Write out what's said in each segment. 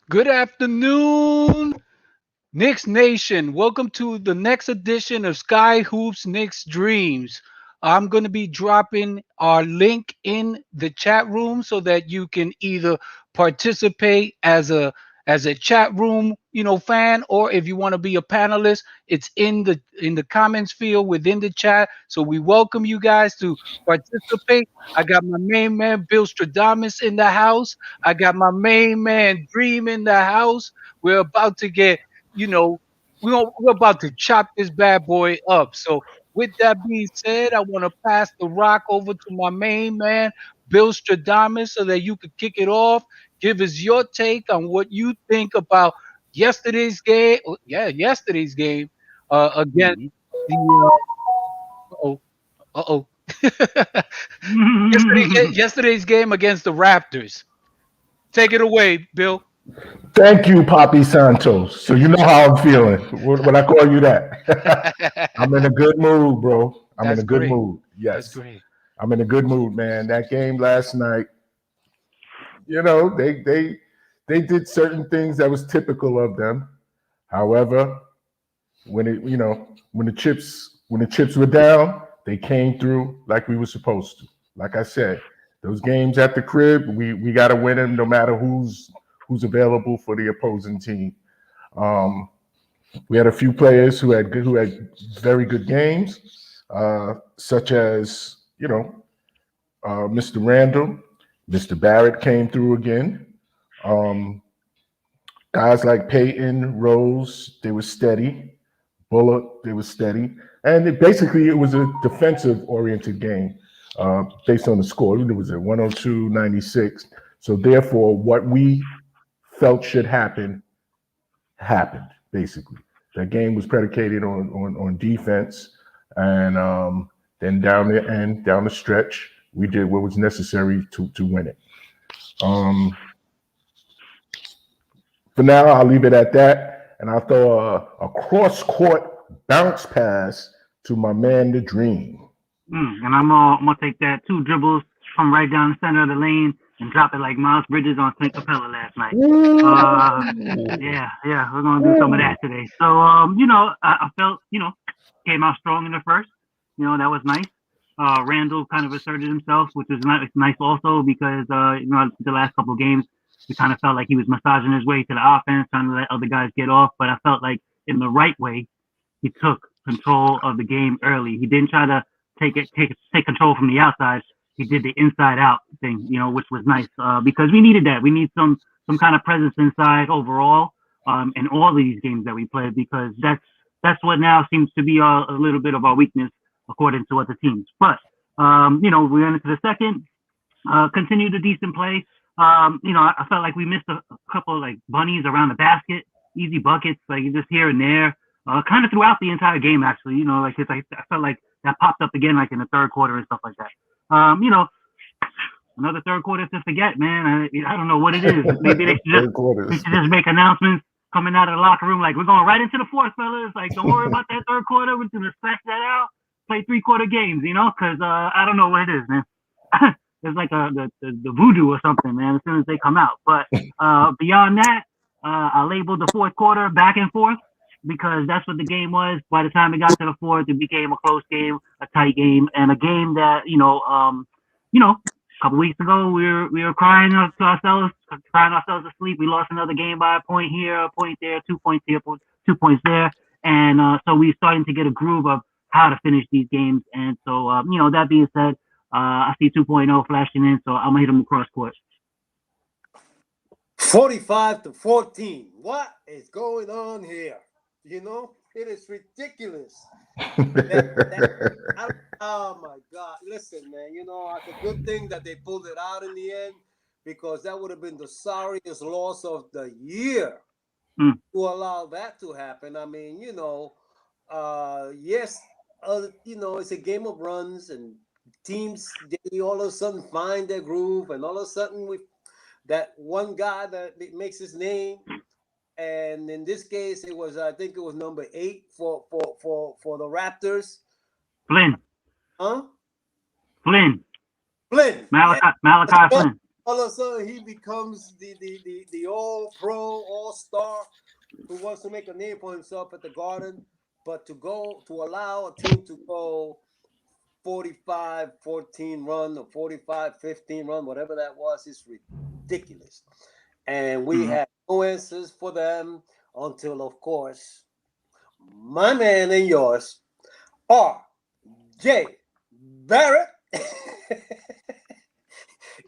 Good afternoon, Knicks Nation. Welcome to the next edition of Sky Hoops Knicks Dreams. I'm going to be dropping our link in the chat room so that you can either participate as a chat room, fan, or if you want to be a panelist, it's in the comments field within the chat. So we welcome you guys to participate. I got my main man Bill Stradamus in the house. I got my main man Dream in the house. We're about to get, you know, we're about to chop this bad boy up. So with that being said, I want to pass the rock over to my main man, Bill Stradamus, so that you could kick it off. Give us your take on what you think about yesterday's game. Yeah, yesterday's game against Mhm. the uh oh. Yesterday's game against the Raptors. Take it away, Bill. Thank you, Poppy Santos. So you know how I'm feeling when I call you that. I'm in a good mood, bro. I'm in That's a good great. mood. That's Yes, great. I'm in a good mood, man. That game last night, they did certain things that was typical of them. However, when the chips were down, they came through like we were supposed to. Like I said, those games at the crib, we got to win them no matter who's available for the opposing team. Um, we had a few players who had very good games, such as Mr. Randall, Mr. Barrett came through again. Um, Guys like Peyton, Rose, they were steady. Bullock, they were steady, and it was a defensive oriented game based on the score. It was at 102-96. So therefore, what we felt should happen happened. Basically, that game was predicated on defense, and then down the end, down the stretch, we did what was necessary to win it. Um, for now, I'll leave it at that, and I'll throw a cross court bounce pass to my man, the Dream. And I'm gonna take that two dribbles from right down the center of the lane and drop it like Miles Bridges on Clint Capella last night. Uh, Ooh. yeah, we're gonna do some of Ooh. that today. So, I felt, came out strong in the first. That was nice. Randall kind of asserted himself, which was nice also because, the last couple of games, we kind of felt like he was massaging his way to the offense, trying to let other guys get off. But I felt like in the right way, he took control of the game early. He didn't try to take control from the outside. He did the inside out thing, which was nice because we needed that. We need some kind of presence inside overall in all of these games that we played because that's what now seems to be a little bit of our weakness according to other teams. But we went into the second, continued a decent play. I felt like we missed a couple of like bunnies around the basket, easy buckets, like just here and there, kind of throughout the entire game. Actually, I felt like that popped up again, like in the third quarter and stuff like that. Another third quarter to forget, man. I don't know what it is. Maybe Third they quarters. should just make announcements coming out of the locker room, like we're going right into the fourth, fellas. Like, don't worry about that third quarter. We're gonna stretch that out, play 3-quarter games, because I don't know what it is, man. It's like the voodoo or something, man. As soon as they come out, but beyond that, I labeled the fourth quarter back and forth because that's what the game was. By the time it got to the fourth, it became a close game, a tight game, and a game that a couple weeks ago we were crying ourselves to sleep. We lost another game by a point here, a point there, 2 points here, 2 points there, and so we're starting to get a groove of how to finish these games. And so, that being said, I see 2.0 flashing in, so I'm gonna hit him across court. 45-14. What is going on here? It is ridiculous. Oh my God! Listen, man. It's a good thing that they pulled it out in the end because that would have been the sorriest loss of the year Mm. to allow that to happen. I mean, yes, it's a game of runs and teams. They all of a sudden find their groove, and all of a sudden we that one guy that makes his name. And in this case, I think it was number 8 for the Raptors. Flynn, Huh? Flynn, Flynn. Yeah. Malachi But Flynn. all of a sudden he becomes the all pro, all star who wants to make a name for himself at the Garden, but to allow a team to go 45-14 run or 45-15 run, whatever that was, is ridiculous. And we had no answers for them until, of course, my man and yours, R.J. Barrett.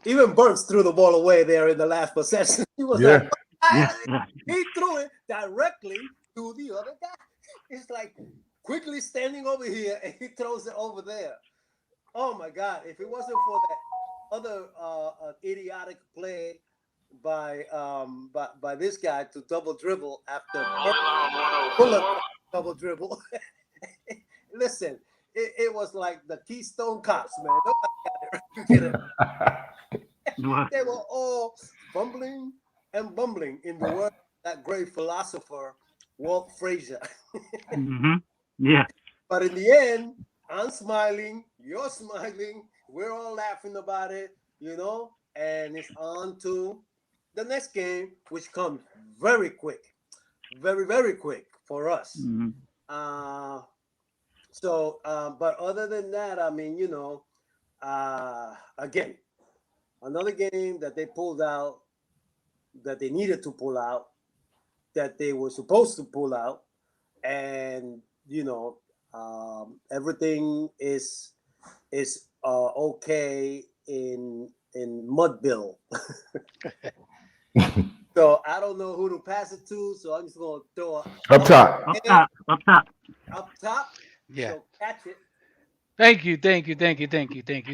Even Burns threw the ball away there in the last possession. He was like, he threw it directly to the other guy. It's like quickly standing over here and he throws it over there. Oh my God! If it wasn't for that other idiotic play by this guy to double dribble after double dribble, listen, it was like the Keystone Cops, man. Nobody got it. They were all fumbling and bumbling in the words of that great philosopher Walt Frazier. Yeah. But in the end, I'm smiling, you're smiling, we're all laughing about it, and it's on to the next game, which comes very quick, very, very quick for us. But other than that, I mean, again, another game that they pulled out, that they needed to pull out, that they were supposed to pull out, and everything is okay in Mudville. So I don't know who to pass it to, so I'm just gonna throw up top. Up top. Yeah. So catch it. Thank you.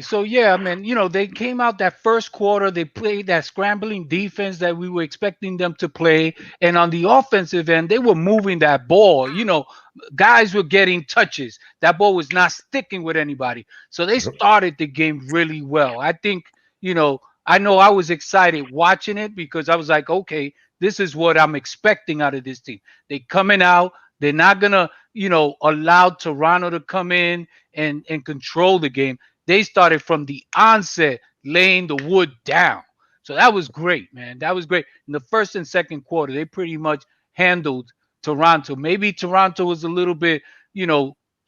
So yeah, I mean, they came out that first quarter, they played that scrambling defense that we were expecting them to play, and on the offensive end, they were moving that ball. Guys were getting touches. That ball was not sticking with anybody. So they started the game really well. I think, I know I was excited watching it because I was like, okay, this is what I'm expecting out of this team. They coming out, they're not gonna, allow Toronto to come in and control the game. They started from the onset laying the wood down. So that was great, man. That was great. In the first and second quarter, they pretty much handled Toronto. Maybe Toronto was a little bit,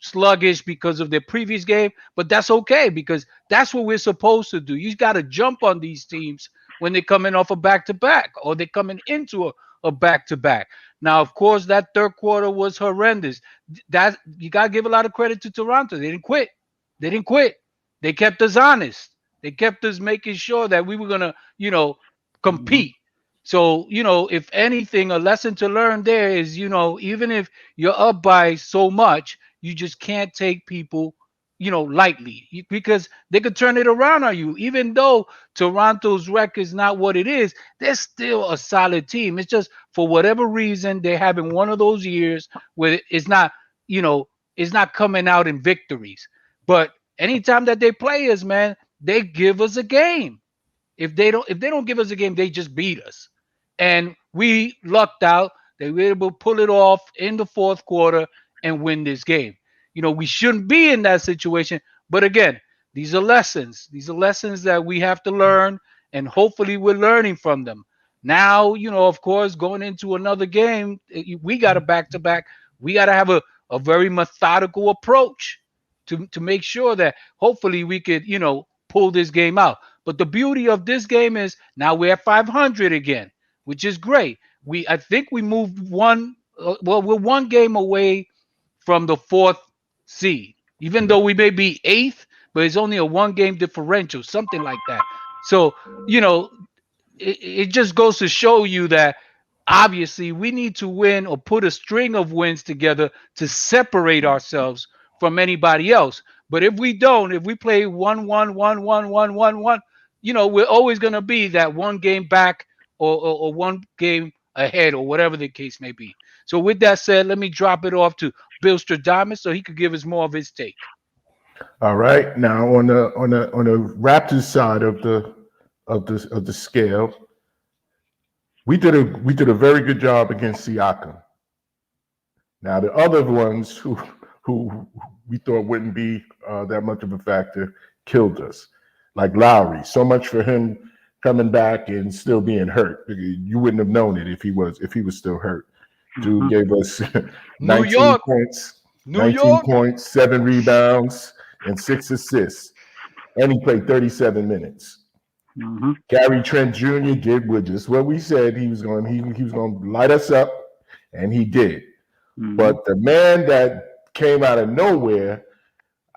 sluggish because of their previous game, but that's okay because that's what we're supposed to do. You got to jump on these teams when they're coming off a back-to-back or they're coming into a back-to-back. Now, of course, that third quarter was horrendous. That you got to give a lot of credit to Toronto. They didn't quit. They kept us honest. They kept us making sure that we were going to, compete. So, if anything, a lesson to learn there is, even if you're up by so much, you just can't take people, lightly because they could turn it around on you. Even though Toronto's record is not what it is, they're still a solid team. It's just for whatever reason, they're having one of those years where it's not, it's not coming out in victories. But anytime that they play us, man, they give us a game. If they don't give us a game, they just beat us. And we lucked out. They were able to pull it off in the fourth quarter and win this game. We shouldn't be in that situation. But again, these are lessons. These are lessons that we have to learn, and hopefully we're learning from them. Now, of course, going into another game, we got a back-to-back. We got to have a very methodical approach to make sure that hopefully we could, pull this game out. But the beauty of this game is now we're at 500 again, which is great. I think we moved we're one game away from the fourth seed, even though we may be eighth, but it's only a one-game differential, something like that. So, it just goes to show you that obviously we need to win or put a string of wins together to separate ourselves from anybody else. But if we don't, if we play 1-1, 1-1, 1-1, 1-1, we're always going to be that one game back or one game ahead or whatever the case may be. So with that said, let me drop it off to Bill Stradamus so he could give us more of his take. All right. Now on the Raptors side of the scale, we did a very good job against Siakam. Now the other ones who we thought wouldn't be that much of a factor killed us, like Lowry. So much for him coming back and still being hurt. You wouldn't have known it if he was still hurt. Dude gave us New 19 York. points, New York. 7 rebounds, and 6 assists. And he played 37 minutes. Gary Trent Jr. did just what we said he was going. He was going to light us up, and he did. But the man that came out of nowhere,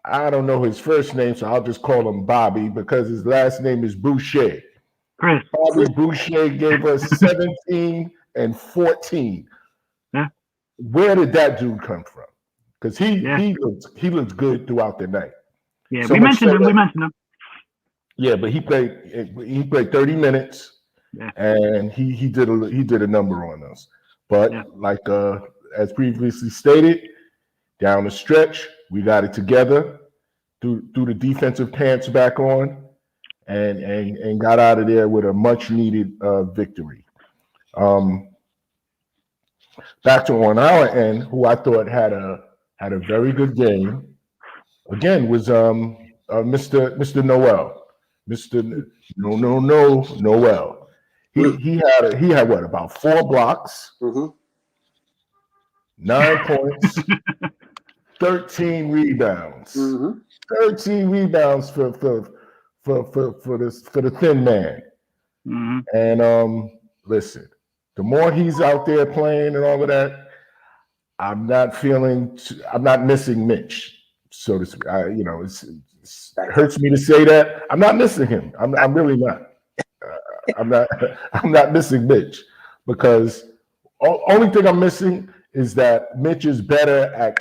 I don't know his first name, so I'll just call him Bobby because his last name is Boucher. Chris. Bobby Boucher gave us 17 and 14. Yeah. Where did that dude come from? Because he looked good throughout the night. Yeah, so we mentioned him. Yeah, but he played 30 minutes, and he did a number on us. But like as previously stated, down the stretch, we got it together, threw the defensive pants back on, and got out of there with a much needed victory. Back to on our end, who I thought had a very good game. Again, was Mr. Noel. Mr. Noel. He had what, about 4 blocks, 9 points, 13 rebounds. 13 rebounds for the thin man. And listen, the more he's out there playing and all of that, I'm not missing Mitch, so to speak. It hurts me to say that. I'm not missing him. I'm really not. I'm not missing Mitch because only thing I'm missing is that Mitch is better at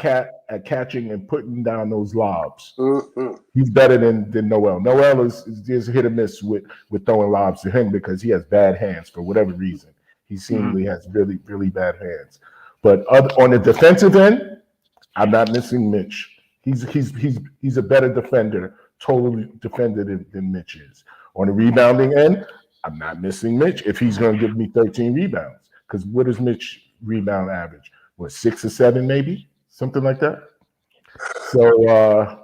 catching and putting down those lobs. He's better than Noel. Noel is hit or miss with throwing lobs to him because he has bad hands for whatever reason. He seemingly has really, really bad hands. But on the defensive end, I'm not missing Mitch. He's a better defender, totally defender than Mitch is. On the rebounding end, I'm not missing Mitch if he's going to give me 13 rebounds. Because what does Mitch rebound average? What, 6 or 7 maybe? Something like that. So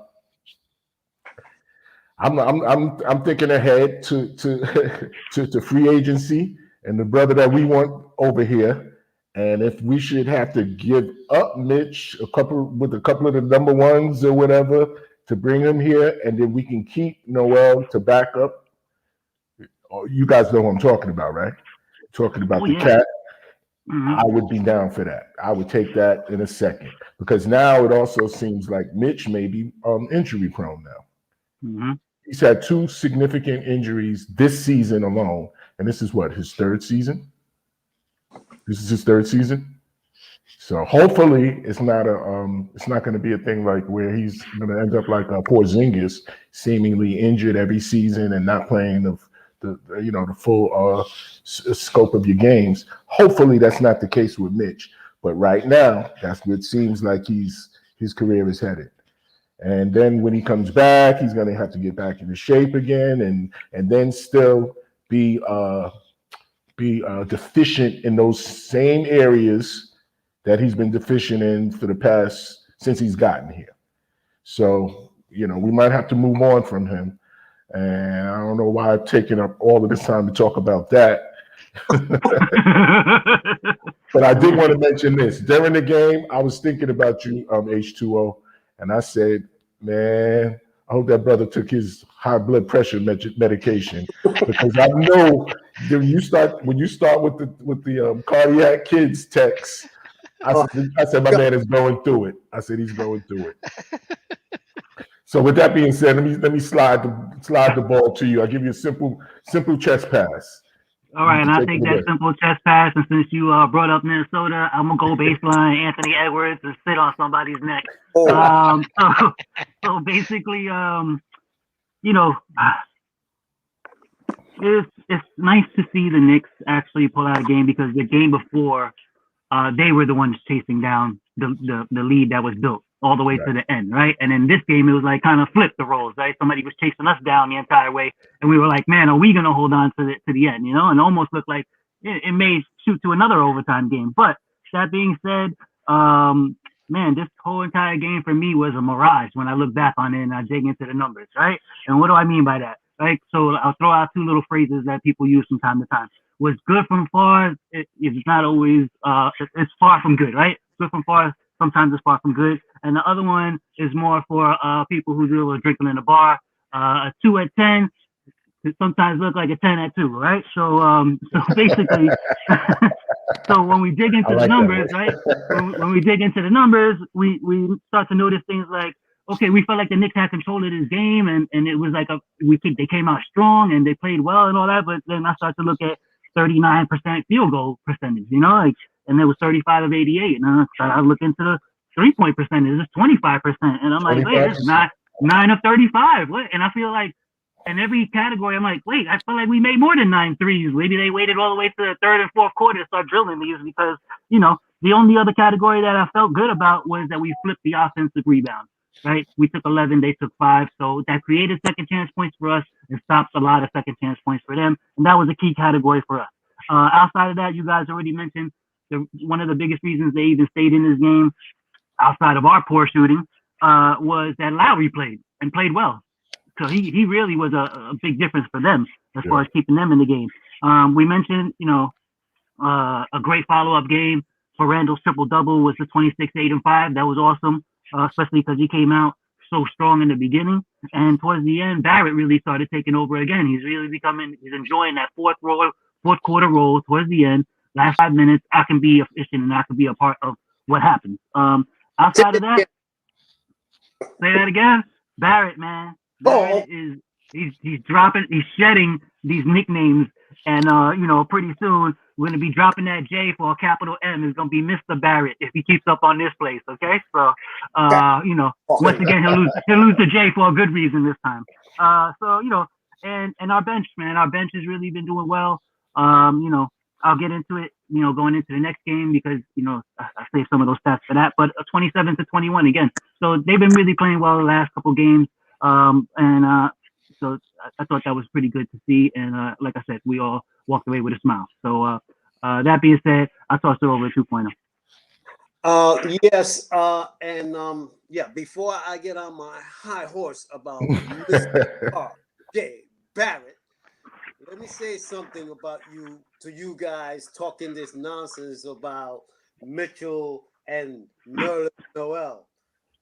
I'm thinking ahead to free agency and the brother that we want over here. And if we should have to give up Mitch a couple of the number ones or whatever to bring him here, and then we can keep Noel to back up. You guys know what I'm talking about, right? Talking about the cat. I would be down for that. I would take that in a second because now it also seems like Mitch may be injury prone now. He's had 2 significant injuries this season alone, and this is what, his 3rd season? This is his 3rd season. So hopefully it's not going to be a thing like where he's going to end up like Porzingis, seemingly injured every season and not playing the full scope of your games. Hopefully that's not the case with Mitch. But right now, that's what it seems like his career is headed. And then when he comes back, he's going to have to get back into shape again, and then still be deficient in those same areas that he's been deficient in for the past since he's gotten here. So, we might have to move on from him. And I don't know why I've taken up all of this time to talk about that. But I did want to mention this. During the game, I was thinking about you, H2O, and I said, man, I hope that brother took his high blood pressure medication because I know when you start with the cardiac kids text, I said my man is going through it. I said he's going through it. So with that being said, let me slide the ball to you. I'll give you a simple chest pass. All right, and I'll take that simple chest pass. And since you brought up Minnesota, I'm gonna go baseline Anthony Edwards and sit on somebody's neck. So basically, it's nice to see the Knicks actually pull out a game because the game before, they were the ones chasing down the lead that was built all the way to the end, right? And in this game, it was like kind of flipped the roles, right? Somebody was chasing us down the entire way, and we were like, man, are we going to hold on to the end, And it almost looked like it may shoot to another overtime game. But that being said, man, this whole entire game for me was a mirage when I look back on it and I dig into the numbers, right? And what do I mean by that? right? So I'll throw out two little phrases that people use from time to time. What's good from far, it's not always, it's far from good, right? Good from far, sometimes it's far from good. And the other one is more for people who do a drinking in a bar. A 2 at 10 it sometimes look like a 10 at 2, right? So basically, so when we dig into the numbers, right? When we dig into the numbers, we start to notice things like, okay, we felt like the Knicks had control of this game, and it was like they came out strong and they played well and all that. But then I start to look at 39% field goal percentage, like, and it was 35 of 88, and I look into the 3-point percentage, it's 25%, and I'm like, wait, it's not 9 of 35, what? And I feel like in every category, I'm like, wait, I feel like we made more than 9 threes. Maybe they waited all the way to the third and fourth quarter to start drilling these because, the only other category that I felt good about was that we flipped the offensive rebound, right? We took 11, they took 5. So that created second chance points for us and stopped a lot of second chance points for them. And that was a key category for us. Outside of that, you guys already mentioned one of the biggest reasons they even stayed in this game outside of our poor shooting was that Lowry played well. So he really was a big difference for them as far as keeping them in the game. We mentioned, a great follow-up game for Randall's triple-double was the 26, 8, and 5. That was awesome, especially because he came out so strong in the beginning. And towards the end, Barrett really started taking over again. He's really he's enjoying that fourth quarter role towards the end. Last 5 minutes, I can be efficient and I can be a part of what happens. Outside of that, say that again. Barrett, man. Barrett is he's shedding these nicknames, and pretty soon we're gonna be dropping that J for a capital M. It's gonna be Mr. Barrett if he keeps up on this place. Okay, so once again he'll lose the J for a good reason this time. And our bench, man, our bench has really been doing well. I'll get into it, going into the next game because, I saved some of those stats for that. But 27-21 again. So they've been really playing well the last couple games. So I thought that was pretty good to see. And like I said, we all walked away with a smile. So that being said, I tossed it over to 2.0. Yes. Before I get on my high horse about Mr. R.J. Barrett, let me say something about you guys talking this nonsense about Mitchell and Nerlens Noel.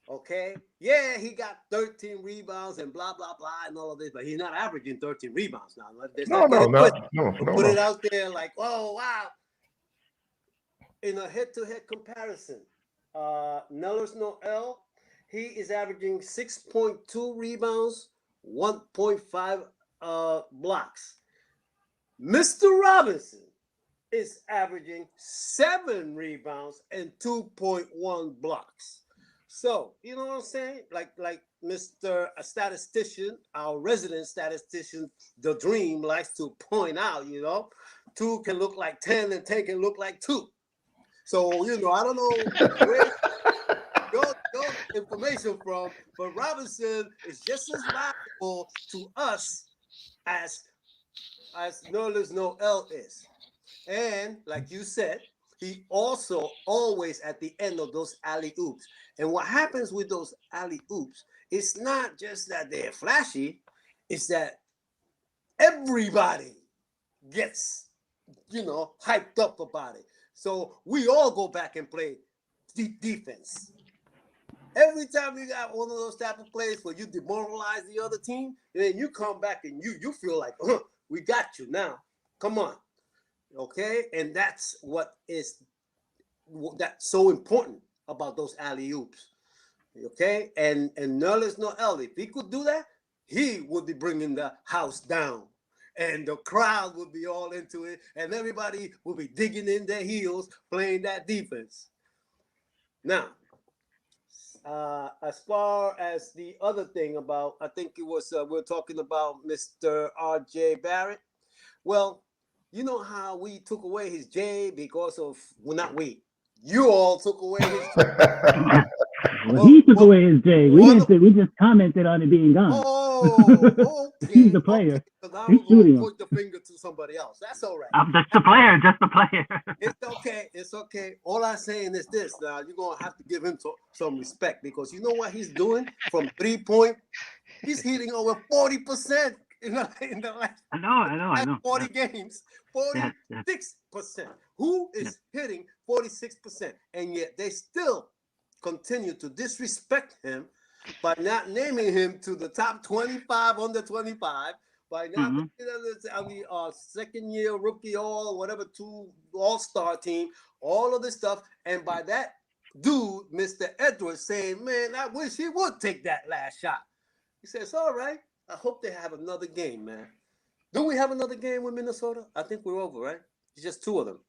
Okay? Yeah, he got 13 rebounds and blah, blah, blah, and all of this, but he's not averaging 13 rebounds now. No. Put it out there like, oh, wow. In a head-to-head comparison, Nerlens Noel, he is averaging 6.2 rebounds, 1.5 blocks. Mr. Robinson is averaging 7 rebounds and 2.1 blocks. So, you know what I'm saying? Like Mr. Statistician, our resident statistician, the Dream, likes to point out, 2 can look like 10 and 10 can look like 2. So, I don't know where your information from, but Robinson is just as valuable to us as Nerlens Noel is. And like you said, he also always at the end of those alley-oops. And what happens with those alley-oops, it's not just that they're flashy, it's that everybody gets, hyped up about it. So we all go back and play deep defense. Every time you got one of those type of plays where you demoralize the other team, then you come back and you feel like, we got you now. Come on. Okay? And that's that's so important about those alley-oops. Okay? And Nerlens Noel, if he could do that, he would be bringing the house down. And the crowd would be all into it. And everybody would be digging in their heels, playing that defense. Now, as far as the other thing about, I think it was, we're talking about Mr. R.J. Barrett. Well, you know how we took away his J because of, well, not we. You all took away his J. He took away his J. We just commented on it being gone. Oh, okay. He's the player. Okay, I was going to point the finger to somebody else. That's all right. Just the player. It's okay. All I'm saying is this. Now, you're going to have to give him some respect because you know what he's doing from 3-point? He's hitting over 40%. in the last I know. 40 games, 46%. Who is hitting 46%? And yet they still continue to disrespect him by not naming him to the top 25 under 25, by not making him on the second year rookie all whatever 2 all-star team, all of this stuff, and by that dude, Mr. Edwards, saying, man, I wish he would take that last shot. He says, all right, I hope they have another game, man. Do we have another game with Minnesota? I think we're over, right? It's just 2 of them.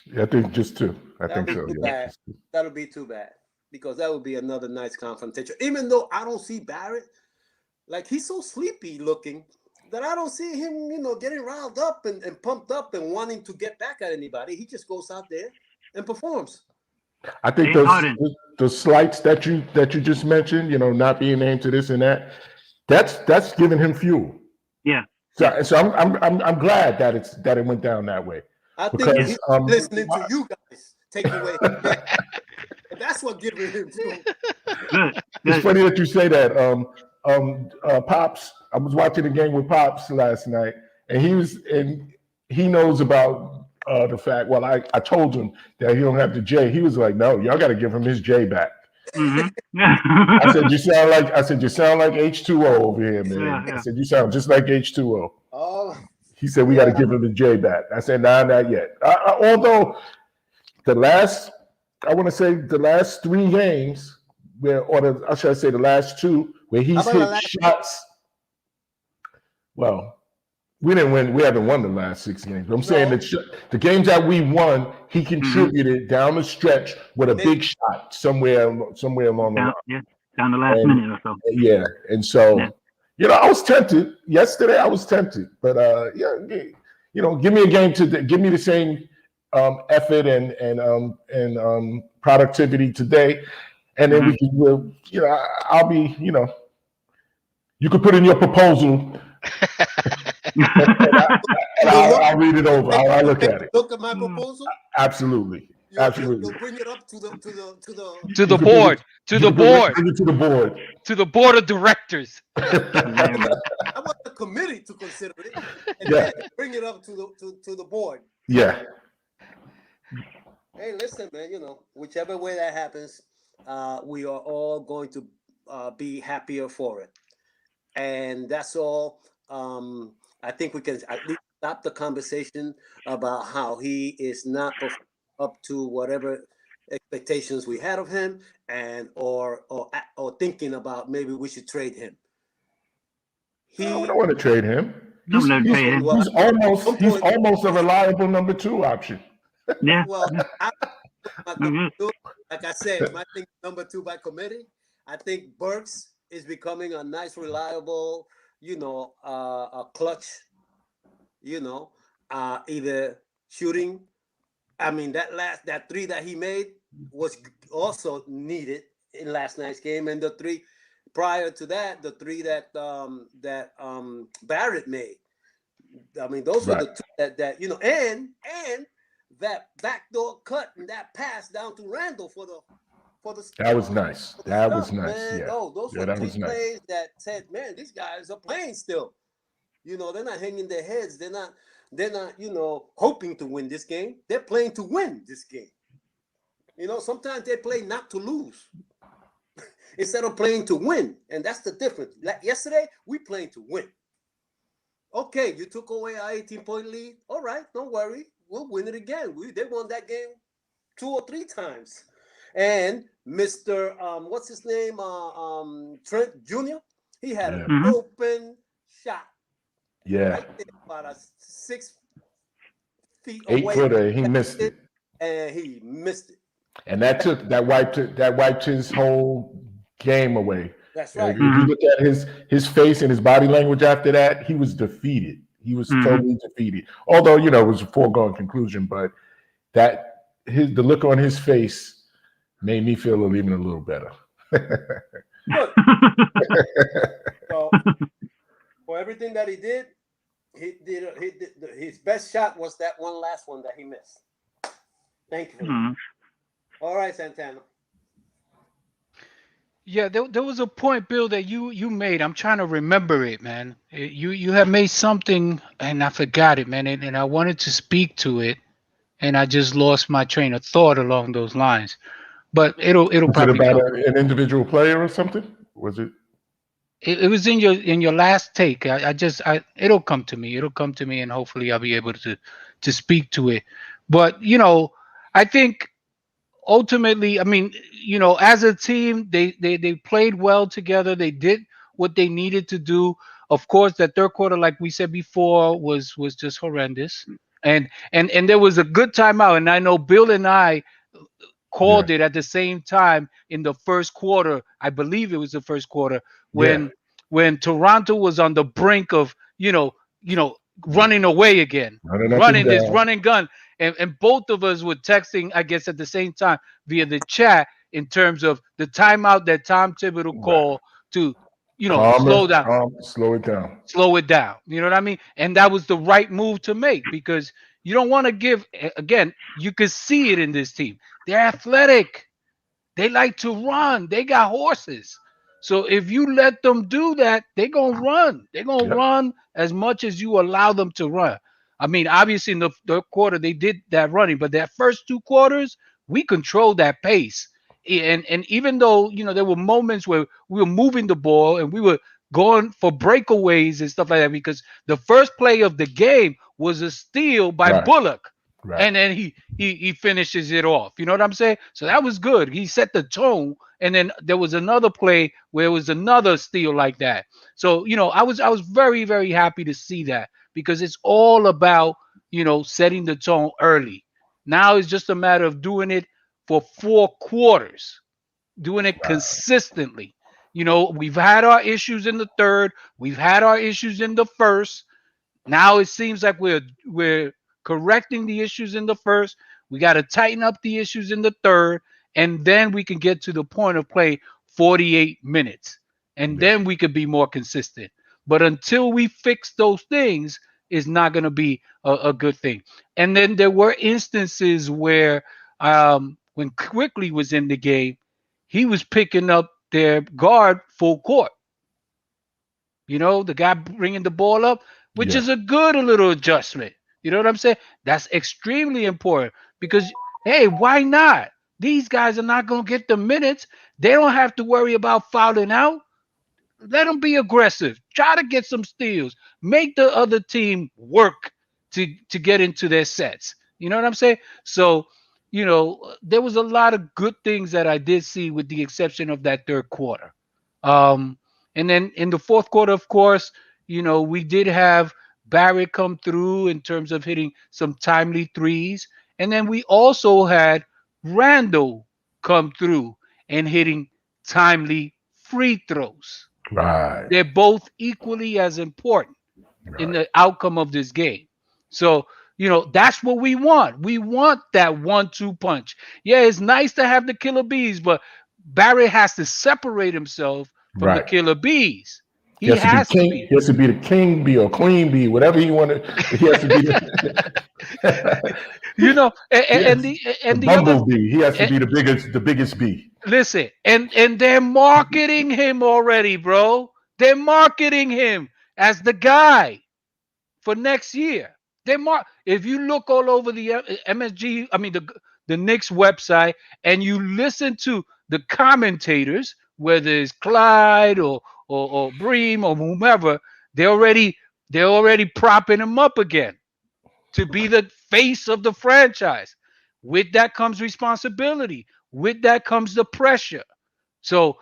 Yeah, I think just 2. I think so. Yeah. That'll be too bad, because that would be another nice confrontation. Even though I don't see Barrett, like, he's so sleepy looking that I don't see him, getting riled up and pumped up and wanting to get back at anybody. He just goes out there and performs. I think the slights that you just mentioned, not being named to this and that, that's giving him fuel. Yeah. So I'm glad that it went down that way. I think he's listening to you guys take away. And that's what giving him fuel. Good. It's funny that you say that. Pops, I was watching the game with Pops last night, and he knows about the fact. Well, I told him that he don't have the J. He was like, "No, y'all got to give him his J back." I said, "You sound like H2O over here, man." I said, "You sound just like H2O." Oh. He said, "We got to give him his J back." I said, "Nah, not yet." Although the last 3 games, I should say the last 2, where he's hit shots. Well, we didn't win. We haven't won the last 6 games. But I'm saying that the games that we won, he contributed down the stretch with a big shot somewhere along the line. Yeah, down the last minute or so. Yeah, and so I was tempted yesterday. I was tempted, but give me a game give me the same effort and productivity today, and then we can. I'll be. You could put in your proposal. I'll read it over. I'll look at it. Look at my proposal. Absolutely. You'll bring it up to the board. To the board. Bring it to the board. To the board of directors. I want the committee to consider it, and then bring it up to the board. Yeah. Hey, listen, man. Whichever way that happens, we are all going to be happier for it, and that's all. I think we can at least stop the conversation about how he is not up to whatever expectations we had of him, and or thinking about maybe we should trade him. I don't want to trade him. He's almost a reliable number 2 option. Yeah. Well, like I said, I think number 2 by committee. I think Burks is becoming a nice, reliable, a clutch, either shooting. I mean, that 3 that he made was also needed in last night's game, and the 3 prior to that, the 3 that Barrett made. I mean, those were the 2 that and that backdoor cut and that pass down to Randall for the. That was nice. That was nice. Man. Yeah. Oh, those were that 3 was nice. plays that said, "Man, these guys are playing still." They're not hanging their heads. They're not, hoping to win this game. They're playing to win this game. Sometimes they play not to lose instead of playing to win. And that's the difference. Like yesterday, we playing to win. Okay, you took away our 18-point lead. All right, don't worry. We'll win it again. They won that game 2 or 3 times. And Mr. What's his name? Trent Jr. He had an open shot. Yeah. Right there, about 6 feet 8 away. footer. He missed it. And he missed it. And that wiped his whole game away. That's right. If you look at his face and his body language after that, he was defeated. He was totally defeated. Although, it was a foregone conclusion, but the look on his face made me feel even a little better. So, for everything that he did, his best shot was that last one that he missed. Thank you. All right, Santana. Yeah, there was a point, Bill, that you made. I'm trying to remember it, man. You had made something, and I forgot it, man, and I wanted to speak to it, and I just lost my train of thought along those lines. But it'll Was it probably about come. an individual player or something? Was it? It was in your last take. I it'll come to me. It'll come to me, and hopefully I'll be able to speak to it. But I think ultimately, I mean, as a team, they played well together. They did what they needed to do. Of course, that third quarter, like we said before, was just horrendous. And there was a good timeout, and I know Bill and I Yeah. called it at the same time in the first quarter. I believe it was the first quarter Yeah. when Toronto was on the brink of running away again, Running up and running this down. running gun, and both of us were texting, I guess, at the same time via the chat in terms of the timeout that Tom Thibodeau Right. called to Calm slow it, down, slow it down. slow it down. You know what I mean? And that was the right move to make because you don't want to give again. You could see it in this team. They're athletic. They like to run. They got horses. So if you let them do that, they're gonna run. They're gonna Yep. run as much as you allow them to run. I mean, obviously in the third quarter they did that running, but that first two quarters we controlled that pace. And even though there were moments where we were moving the ball and we were going for breakaways and stuff like that, because the first play of the game was a steal by Right. Bullock, Right. and then he finishes it off. You know what I'm saying? So that was good. He set the tone, and then there was another play where it was another steal like that. So I was very very happy to see that because it's all about setting the tone early. Now it's just a matter of doing it for 4 quarters, doing it consistently. We've had our issues in the third, we've had our issues in the first. Now it seems like we're correcting the issues in the first. We got to tighten up the issues in the third, and then we can get to the point of play 48 minutes, and Yeah. then we could be more consistent. But until we fix those things, it's not going to be a good thing. And then there were instances where, when Quickly was in the game, he was picking up their guard full court. The guy bringing the ball up, which Yeah. is a good little adjustment. You know what I'm saying? That's extremely important because, hey, why not? These guys are not going to get the minutes. They don't have to worry about fouling out. Let them be aggressive. Try to get some steals. Make the other team work to get into their sets. You know what I'm saying? So, there was a lot of good things that I did see, with the exception of that third quarter. Um, and then in the fourth quarter, of course, we did have Barrett come through in terms of hitting some timely threes. And then we also had Randall come through and hitting timely free throws. Right. They're both equally as important in Right. the outcome of this game. So, that's what we want. We want that 1-2 punch. Yeah, it's nice to have the killer bees, but Barrett has to separate himself from the Right. killer bees. He He has to be has to king. be. He has to be the king bee or queen bee, whatever he wanted. He has to be the, And yes, the the and the other bumblebee. He has to eh, be the biggest bee. listen, and they're marketing him already, bro. They're marketing him as the guy for next year. If you look all over the MSG, I mean the Knicks website, and you listen to the commentators, whether it's Clyde or Bream or whomever, they're already they're already propping him up again to be the face of the franchise. With that comes responsibility. With that comes the pressure. So,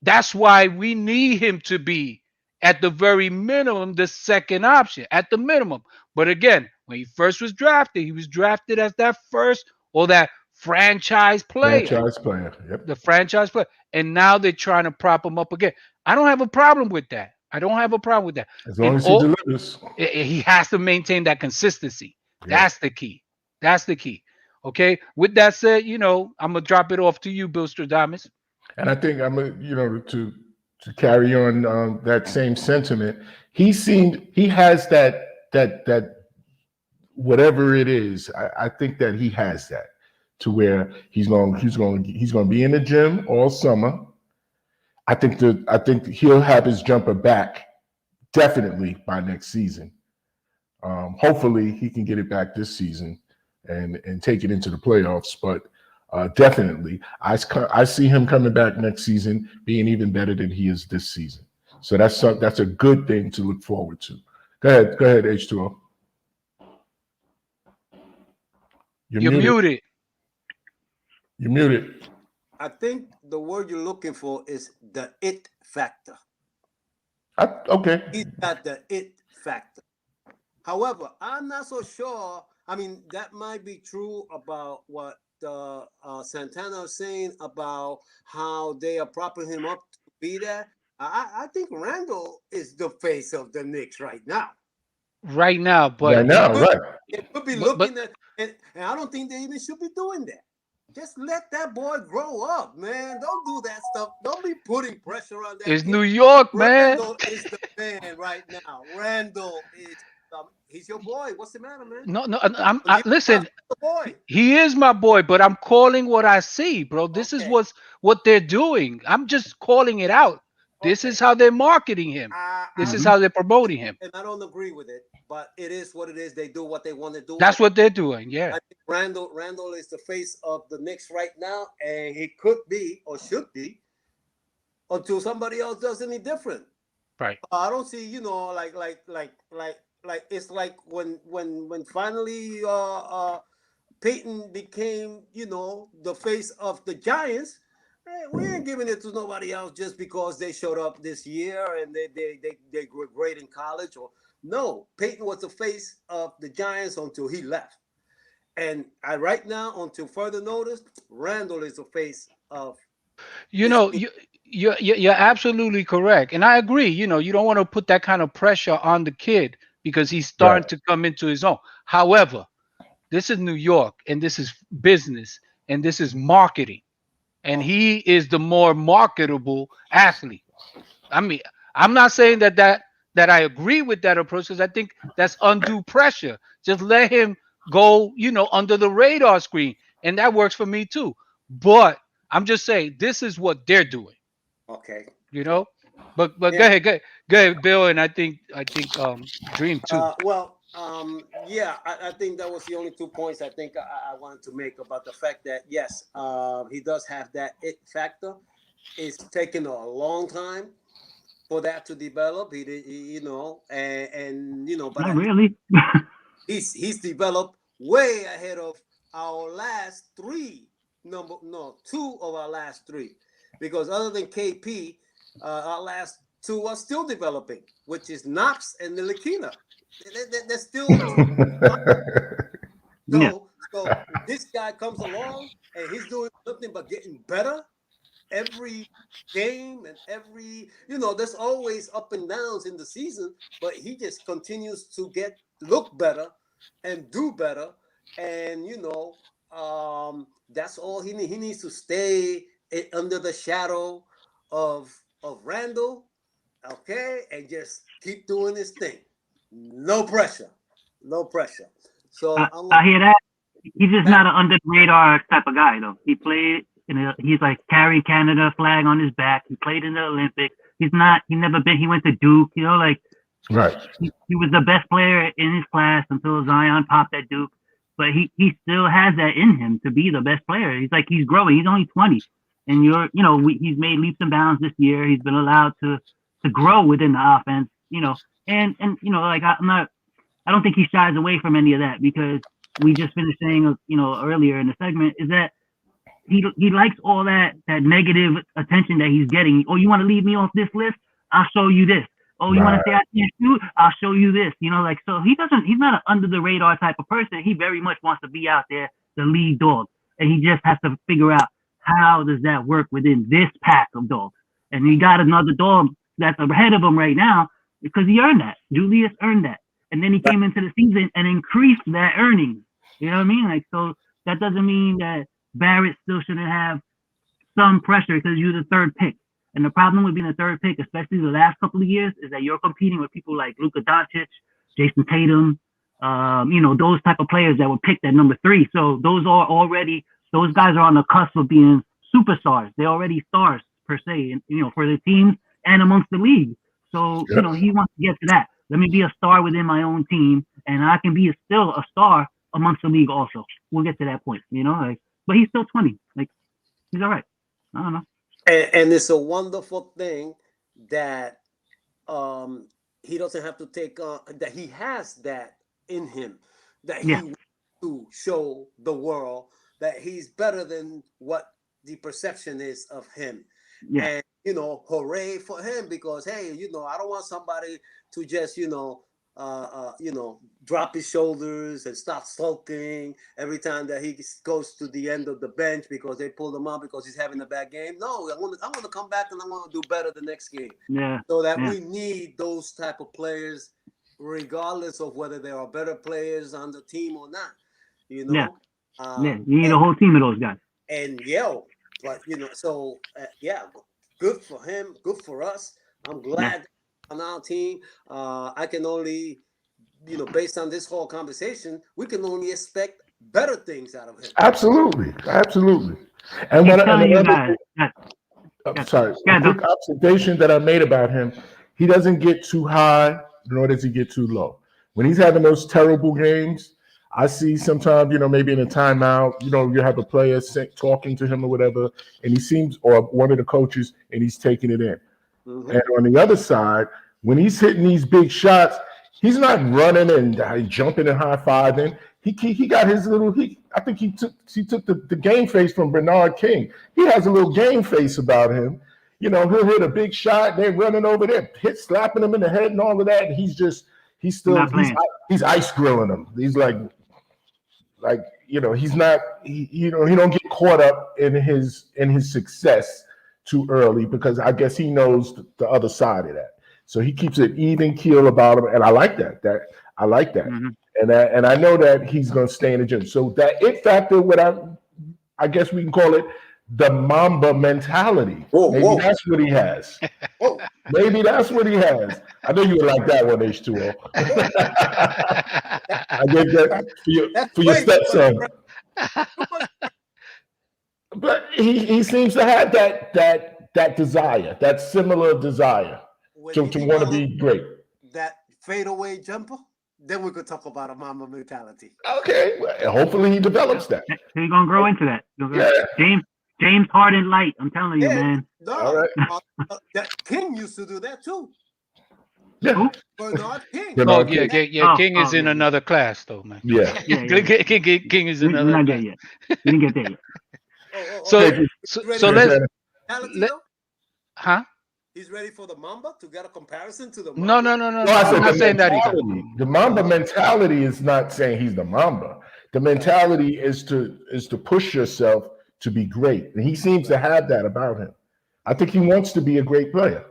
that's why we need him to be, at the very minimum, the second option, at the minimum. But again, when he first was drafted, he was drafted as that first or that franchise player, Franchise player. Yep. the franchise player. And now they're trying to prop him up again. I don't have a problem with that. I don't have a problem with that. As In long as he all, delivers. he has to maintain that consistency. Yeah. That's the key. That's the key. Okay. With that said, I'm gonna drop it off to you, Bill Stradamus. And I think to carry on that same sentiment. He has that whatever it is. I think that he has that to where he's going to be in the gym all summer. I think he'll have his jumper back definitely by next season. Hopefully he can get it back this season and take it into the playoffs. But definitely, I see him coming back next season being even better than he is this season. So that's a good thing to look forward to. Go ahead, H2O. You're muted. You're muted. I think the word you're looking for is the it factor. Okay. He's got the it factor. However, I'm not so sure. I mean, that might be true about what Santana is saying about how they are propping him up to be there. I think Randall is the face of the Knicks right now. Right now, but right now, right. It could be looking at, and I don't think they even should be doing that. Just let that boy grow up, man. Don't do that stuff. Don't be putting pressure on that. It's kid. New York, man. Randall is the man right now. Randall is, he's your boy. What's the matter, man? No, listen. The boy. He is my boy, but I'm calling what I see, bro. This is what they're doing. I'm just calling it out. This is how they're marketing him. This is how they're promoting him. And I don't agree with it, but it is what it is. They do what they want to do. That's what they're doing. Yeah. I think Randall is the face of the Knicks right now, and he could be or should be until somebody else does any different. Right. I don't see, like it's like when finally Peyton became, the face of the Giants. Hey, we ain't giving it to nobody else just because they showed up this year and they were great in college. Or no, Peyton was the face of the Giants until he left. And right now, until further notice, Randall is the face of. You're absolutely correct, and I agree. You don't want to put that kind of pressure on the kid because he's starting to come into his own. However, this is New York, and this is business, and this is marketing. And he is the more marketable athlete. I mean, I'm not saying that I agree with that approach because I think that's undue pressure. Just let him go, under the radar screen, and that works for me too. But I'm just saying this is what they're doing. Okay. But go ahead, Bill, and I think Dream too. I think that was the only 2 points I think I wanted to make about the fact that yes, he does have that it factor. It's taken a long time for that to develop. But not really. he's developed way ahead of our last two of our last three, because other than KP, our last two are still developing, which is Knox and Ntilikina. They're still so this guy comes along and he's doing nothing but getting better every game, and there's always up and downs in the season, but he just continues to look better and do better, and that's all he needs. He needs to stay under the shadow of Randall, okay, and just keep doing his thing. No pressure. So I hear that. He's just not an under the radar type of guy, though. He played he's like carry Canada flag on his back. He played in the Olympics. He went to Duke, right. He was the best player in his class until Zion popped at Duke. But he still has that in him to be the best player. He's growing. He's only 20. And he's made leaps and bounds this year. He's been allowed to grow within the offense, I don't think he shies away from any of that, because we just finished saying, earlier in the segment, is that he likes all that negative attention that he's getting. Oh, you want to leave me off this list? I'll show you this. Oh, you want to say I can't shoot? I'll show you this. So he's not an under the radar type of person. He very much wants to be out there, the lead dog. And he just has to figure out how does that work within this pack of dogs. And he got another dog that's ahead of him right now because he earned that. Julius earned that. And then he came into the season and increased that earnings. You know what I mean? So that doesn't mean that Barrett still shouldn't have some pressure because you're the third pick. And the problem with being a third pick, especially the last couple of years, is that you're competing with people like Luka Doncic, Jason Tatum, those type of players that were picked at number 3. So those guys are on the cusp of being superstars. They're already stars, per se, and for the teams and amongst the league. So Yep. he wants to get to that. Let me be a star within my own team, and I can be still a star amongst the league also. We'll get to that point, but he's still 20. Like, he's all right. I don't know. And it's a wonderful thing that he doesn't have to take that he has that in him, that he wants to show the world that he's better than what the perception is of him. Yeah. And hooray for him, because hey, I don't want somebody to just drop his shoulders and start sulking every time that he goes to the end of the bench because they pulled him out because he's having a bad game. No, I want to come back and I want to do better the next game. Yeah. So that we need those type of players, regardless of whether there are better players on the team or not. Yeah. You need a whole team of those guys. And but so good for him, good for us. I'm glad on our team. I can only, based on this whole conversation, we can only expect better things out of him. Absolutely. And sorry, a quick observation that I made about him: he doesn't get too high, nor does he get too low. When he's having those terrible games, I see sometimes, maybe in a timeout, you have a player talking to him or whatever, and he seems, or one of the coaches, and he's taking it in. Mm-hmm. And on the other side, when he's hitting these big shots, he's not running and jumping and high-fiving. He got his little, I think he took the game face from Bernard King. He has a little game face about him. He'll hit a big shot, they're running over there, slapping him in the head and all of that. And he's ice grilling them. He's like, he's not, he don't get caught up in his success too early, because I guess he knows the other side of that. So he keeps an even keel about him, and I like that. Mm-hmm. And I know that he's going to stay in the gym. So that it factor, what I guess we can call it the Mamba mentality. Maybe that's what he has. Maybe that's what he has. I know you would like that one, H2O. I get that for your stepson. But he seems to have that desire, that similar desire to want to be great. That fadeaway jumper, then we could talk about a Mamba mentality. Okay, well, hopefully he develops that. He's gonna grow into that. James Harden light. I'm telling you, man. No, all right. That King used to do that too. Yeah. Bernard King. King is in another class, though, man. Yeah. King is in another. We're not there yet. We didn't get there yet. So let's. Huh? He's ready for the Mamba to get a comparison to the Mamba. No. I'm not saying that either. The Mamba mentality is not saying he's the Mamba. The mentality is to push yourself to be great, and he seems to have that about him. I think he wants to be a great player.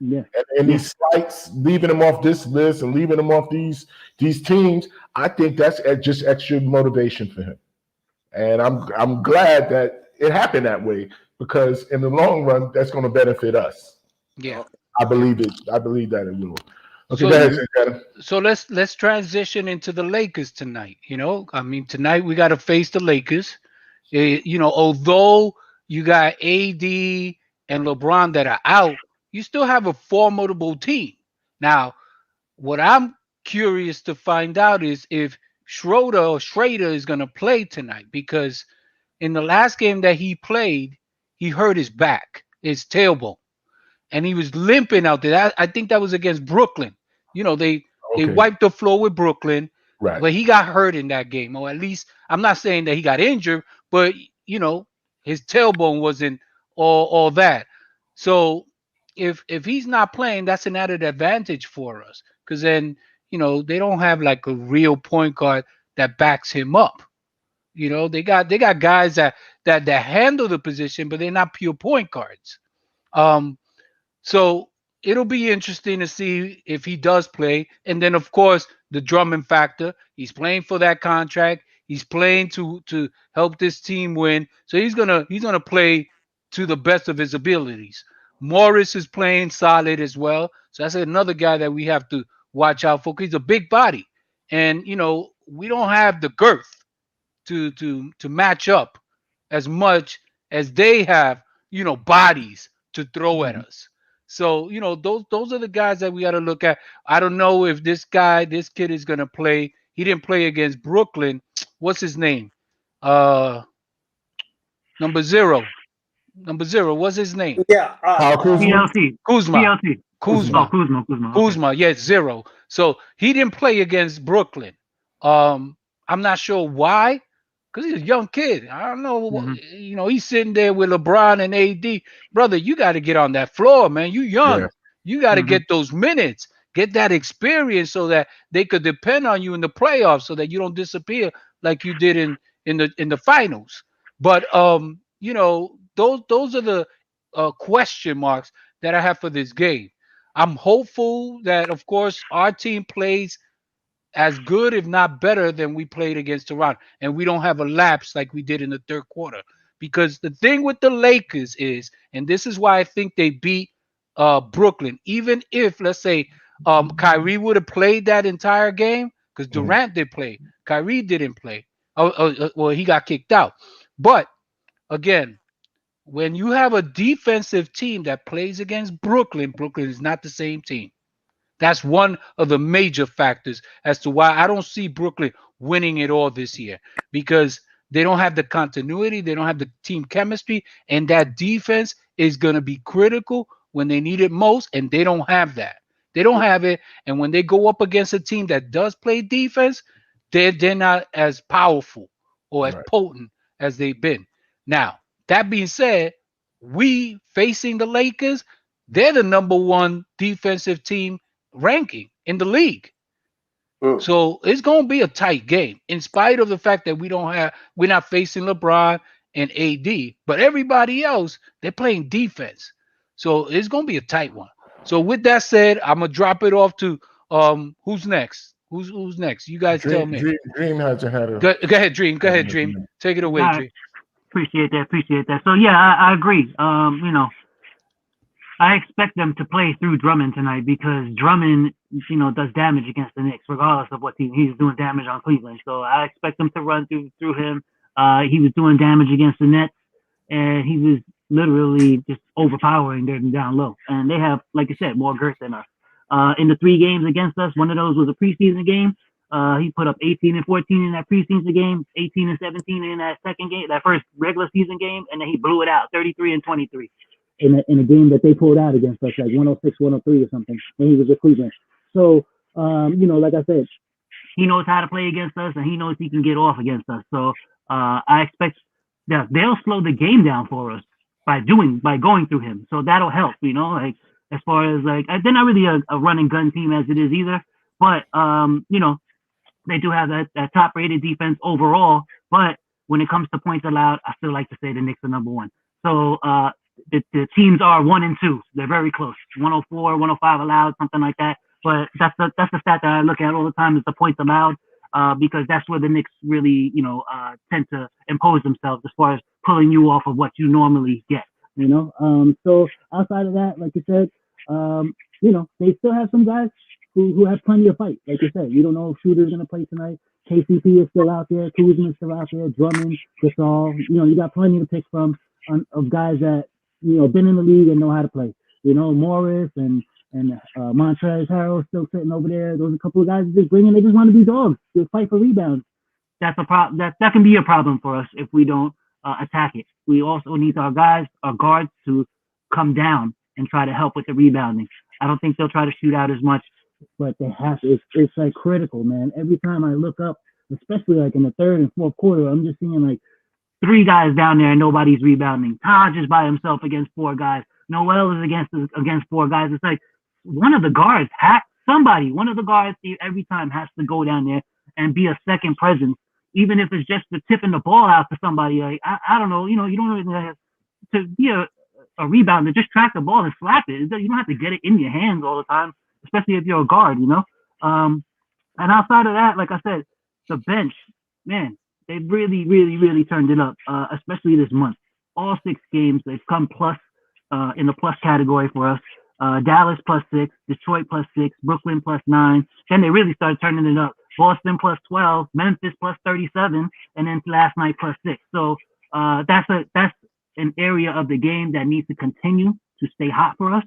Yeah. And these slights, leaving him off this list and leaving him off these teams, I think that's just extra motivation for him. And I'm glad that it happened that way, because in the long run, that's going to benefit us. Yeah. I believe it. I believe that it will. Okay, go ahead, Adam. So let's transition into the Lakers tonight. Tonight we got to face the Lakers. Although you got AD and LeBron that are out, you still have a formidable team. Now, what I'm curious to find out is if Schroeder is going to play tonight, because in the last game that he played, he hurt his back, his tailbone, and he was limping out there. I think that was against Brooklyn. They wiped the floor with Brooklyn, right? But he got hurt in that game, or at least I'm not saying that he got injured, but his tailbone wasn't all that. So if he's not playing, that's an added advantage for us, because then they don't have like a real point guard that backs him up. They got guys that handle the position, but they're not pure point guards. So it'll be interesting to see if he does play. And then, of course, the Drummond factor. He's playing for that contract. He's playing to help this team win. So he's gonna play to the best of his abilities. Morris is playing solid as well. So that's another guy that we have to watch out for. He's a big body, and we don't have the girth to match up as much as they have. Bodies to throw at us. So, those are the guys that we got to look at. I don't know if this kid is going to play. He didn't play against Brooklyn. What's his name? Uh number 0. Number 0, what's his name? Yeah. Kyle Kuzma. PLC. Kuzma. PLC. Oh, Kuzma. Kuzma. Okay. Kuzma, yes, 0. So he didn't play against Brooklyn. I'm not sure why, because he's a young kid. I don't know. He's sitting there with LeBron and AD. Brother, you got to get on that floor, man. You young. Yeah. You got to get those minutes, get that experience, so that they could depend on you in the playoffs, so that you don't disappear like you did in the finals. But those are the question marks that I have for this game. I'm hopeful that, of course, our team plays as good, if not better, than we played against Toronto, and we don't have a lapse like we did in the third quarter. Because the thing with the Lakers is, and this is why I think they beat Brooklyn, even if, let's say, Kyrie would have played that entire game, because Durant did play, Kyrie didn't play. Well, he got kicked out. But again, when you have a defensive team that plays against Brooklyn, Brooklyn is not the same team. That's one of the major factors as to why I don't see Brooklyn winning it all this year, because they don't have the continuity, they don't have the team chemistry, and that defense is going to be critical when they need it most, and they don't have that. They don't have it, and when they go up against a team that does play defense, they're not as powerful or as potent as they've been. Now, that being said, we facing the Lakers, they're the number 1 defensive team ranking in the league. So it's going to be a tight game, in spite of the fact that we're not facing LeBron and AD, but everybody else, they're playing defense. So it's going to be a tight one. So with that said, I'm going to drop it off to who's next? Who's next? You guys tell me. Dream hasn't had a. Go ahead, Dream. Go ahead, Dream. Take it away, Dream. Appreciate that. So yeah, I agree. I expect them to play through Drummond tonight, because Drummond, does damage against the Knicks, regardless of what team. He's doing damage on Cleveland. So I expect them to run through him. He was doing damage against the Nets, and he was literally just overpowering them down low. And they have, like I said, more girth than us. In the 3 games against us, one of those was a preseason game. He put up 18 and 14 in that preseason game, 18 and 17 in that second game, that first regular season game, and then he blew it out, 33 and 23 in a game that they pulled out against us, like 106, 103 or something, when he was with Cleveland. So, like I said, he knows how to play against us, and he knows he can get off against us. So I expect that they'll slow the game down for us by going through him. So that'll help, like as far as they're not really a run and gun team as it is either, but they do have that top rated defense overall. But when it comes to points allowed, I still like to say the Knicks are number 1. So the teams are 1 and 2. They're very close. 104, 105 allowed, something like that. But that's the stat that I look at all the time, is the points allowed, because that's where the Knicks really, tend to impose themselves as far as pulling you off of what you normally get. So outside of that, like you said, they still have some guys who have plenty of fight. Like you said, you don't know if Shooter's going to play tonight. KCP is still out there. Kuzma is still out there. Drummond, Gasol. You got plenty to pick from of guys that been in the league and know how to play. Morris and Montrezl Harrell still sitting over there. Those are a couple of guys that just bring in. They just want to be dogs. They fight for rebounds. That's a problem. That can be a problem for us if we don't attack it. We also need our guards, to come down and try to help with the rebounding. I don't think they'll try to shoot out as much, but they have to. It's like critical, man. Every time I look up, especially like in the third and fourth quarter, I'm just seeing like 3 guys down there and nobody's rebounding. Taj is by himself against 4 guys. Noel is against 4 guys. It's like one of the guards every time has to go down there and be a second presence, even if it's just the tipping the ball out to somebody. Like I don't know, you don't really have to be a rebounder. Just track the ball and slap it. You don't have to get it in your hands all the time, especially if you're a guard, And outside of that, like I said, the bench, man, they really, really, really turned it up, especially this month. All 6 games, they've come plus in the plus category for us. Dallas +6, Detroit +6, Brooklyn +9. Then they really started turning it up. Boston +12, Memphis +37, and then last night +6. So that's an area of the game that needs to continue to stay hot for us,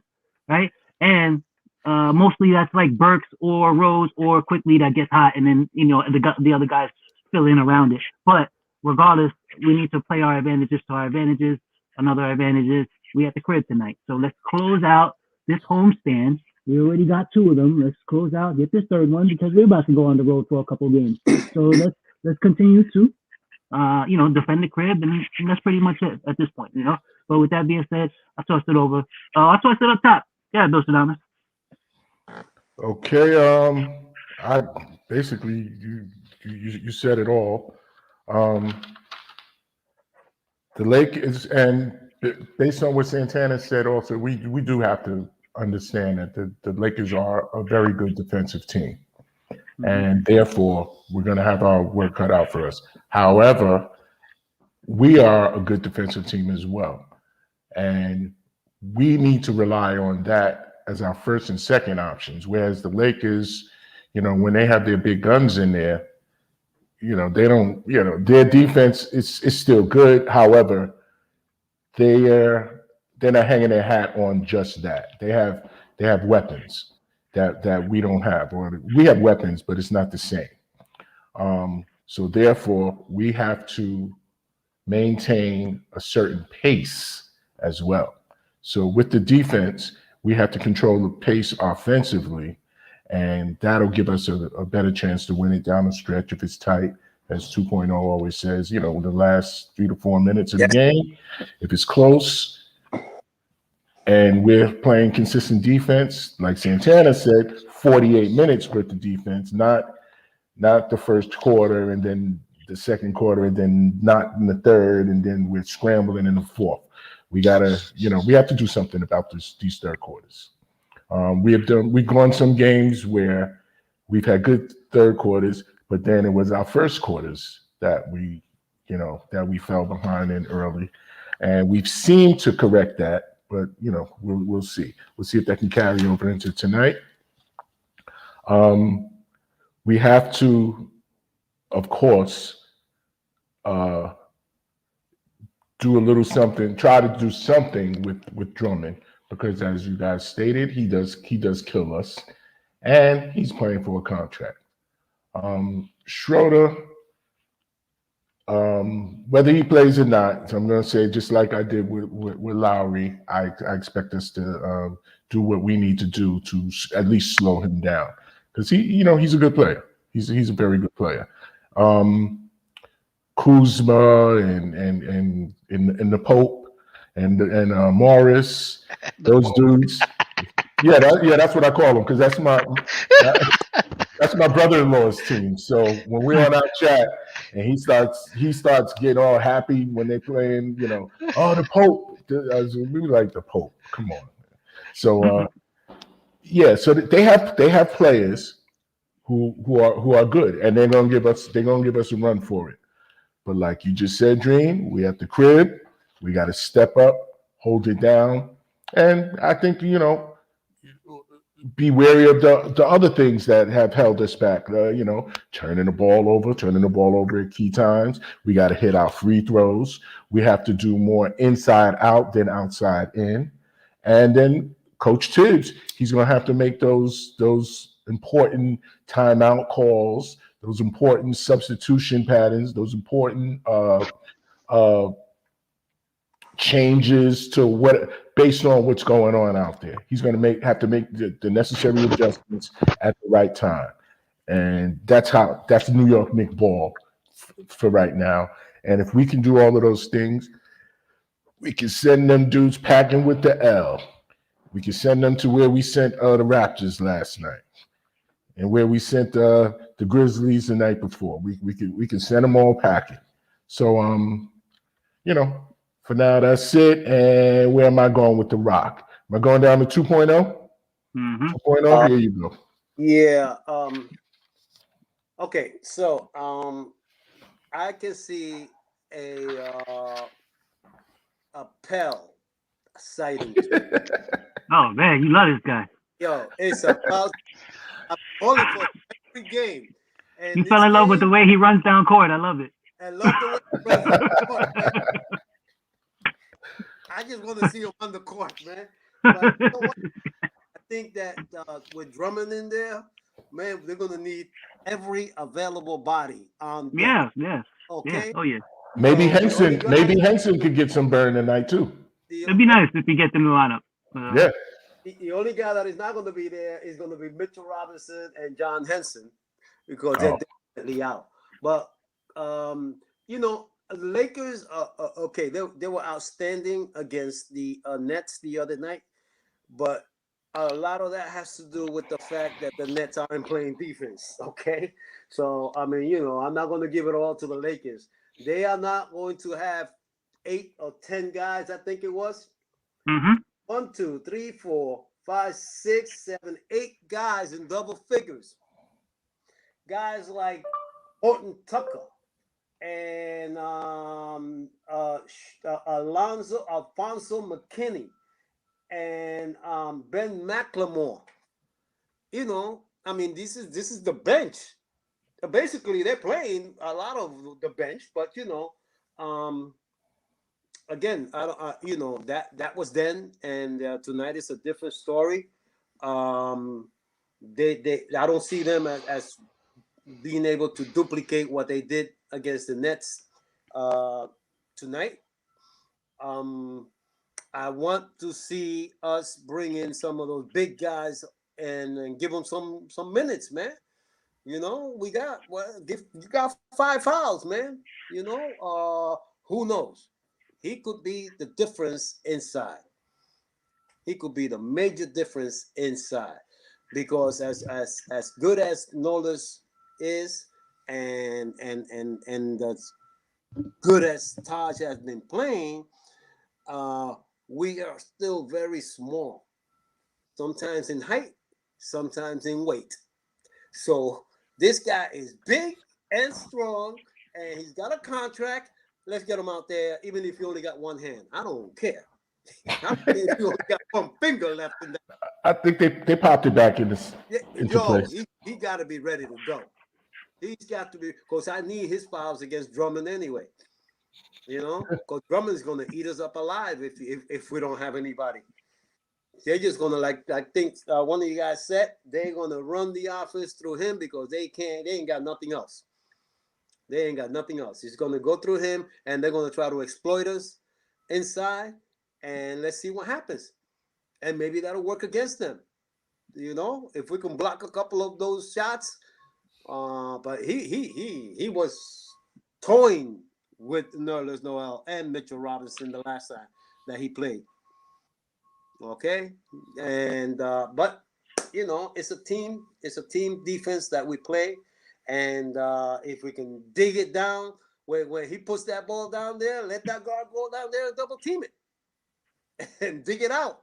right? And mostly that's like Burks or Rose or Quickly that gets hot, and then the other guys fill in around it. But regardless, we need to play our advantages to our advantages. Another advantage is we at the crib tonight, so let's close out this homestand. We already got 2 of them. Let's close out, get this 3rd one because we're about to go on the road for a couple of games. So let's continue to defend the crib, and that's pretty much it at this point, But with that being said, I tossed it over. I tossed it up top. Yeah, Bill Sadamas. Okay. I basically you said it all. The Lakers, and based on what Santana said, also we do have to understand that the Lakers are a very good defensive team, and therefore we're going to have our work cut out for us. However, we are a good defensive team as well, and we need to rely on that as our first and second options. Whereas the Lakers, when they have their big guns in there, they don't, their defense is still good. However, they're not hanging their hat on just that. They have weapons that we don't have, or we have weapons, but it's not the same. So therefore, we have to maintain a certain pace as well. So with the defense, we have to control the pace offensively, and that'll give us a better chance to win it down the stretch if it's tight, as 2.0 always says, the last 3 to 4 minutes of the game. If it's close and we're playing consistent defense, like Santana said, 48 minutes worth of defense, not the first quarter and then the second quarter and then not in the third and then we're scrambling in the fourth. We gotta, we have to do something about these third quarters. We've gone some games where we've had good third quarters, but then it was our first quarters that we fell behind in early, and we've seemed to correct that. But we'll see. We'll see if that can carry over into tonight. We have to, of course, do a little something. Try to do something with Drummond, because as you guys stated, he does kill us, and he's playing for a contract. Schroeder, whether he plays or not, so I'm going to say just like I did with Lowry, I expect us to do what we need to do to at least slow him down, because he's a good player. He's a very good player. Kuzma and the Pope and Morris, those dudes. Yeah, that's what I call them, because that's my brother-in-law's team. So when we're on our chat and he starts getting all happy when they playing, the Pope. We like the Pope. Come on. So so they have players who are good, and they're gonna give us a run for it. But like you just said, Dream, we at the crib. We got to step up, hold it down, and I think be wary of the other things that have held us back. Turning the ball over at key times. We got to hit our free throws. We have to do more inside out than outside in. And then Coach Tibbs, he's going to have to make those important timeout calls, those important substitution patterns, those important changes to based on what's going on out there. He's going to have to make the necessary adjustments at the right time, and that's the New York Knicks ball for right now. And if we can do all of those things, we can send them dudes packing with the L. We can send them to where we sent the Raptors last night, and where we sent the Grizzlies the night before. We can send them all packing. So for now, that's it. And where am I going with the Rock? Am I going down to 2.0? Mm-hmm. 2.0, here you go. Yeah. Okay. So I can see a Pell sighting. Oh man, you love this guy. Yo, it's about I'm calling for every game. And you fell in love with the way he runs down court. I love it. I love the way he runs down court, man. I just want to see him on the court, man. But you know what? I think that with Drummond in there, man, they're gonna need every available body on deck. Yeah, yes, yeah. Okay, Oh yeah. Maybe so the only Henson, guy, maybe Henson could get some burn tonight too. the, It'd be nice if you get them in the lineup. Yeah. the only guy that is not gonna be there is gonna be Mitchell Robinson and John Henson because they're Oh, definitely out. But you know, the Lakers, okay, they were outstanding against the Nets the other night, but a lot of that has to do with the fact that the Nets aren't playing defense. Okay, so I mean, you know, I'm not going to give it all to the Lakers. They are not going to have 8 or 10 guys. I think it was Mm-hmm. 1, 2, 3, 4, 5, 6, 7, 8 guys in double figures. Guys like Horton Tucker and Alfonso McKinney and Ben McLemore. You know, I mean, this is the bench. Basically, they're playing a lot of the bench, but you know, um, again, I don't, you know, that was then, and tonight is a different story. Um, I don't see them as being able to duplicate what they did against the Nets uh, tonight. Um, I want to see us bring in some of those big guys and give them some minutes, man. You know, we got you got 5 fouls, man. You know, who knows? He could be the difference inside. He could be the major difference inside because as good as Nolas is, and as good as Taj has been playing, uh, we are still very small. Sometimes in height, sometimes in weight. So this guy is big and strong, and he's got a contract. Let's get him out there, even if you only got one hand. I don't care. I don't care if you only got one finger left in that. I think they popped it back into Yo, place. he got to be ready to go. He's got to be, because I need his fouls against Drummond anyway. You know, because Drummond's going to eat us up alive if we don't have anybody. They're just gonna like I think one of you guys said they're gonna run the offense through him because they ain't got nothing else. They ain't got nothing else. He's gonna go through him and they're gonna try to exploit us inside, and let's see what happens. And maybe that'll work against them. You know, if we can block a couple of those shots. But he was toying with Nerlens Noel and Mitchell Robinson the last time that he played. Okay, and but you know it's a team defense that we play, and if we can dig it down where he puts that ball down there, let that guard go down there and double team it and dig it out,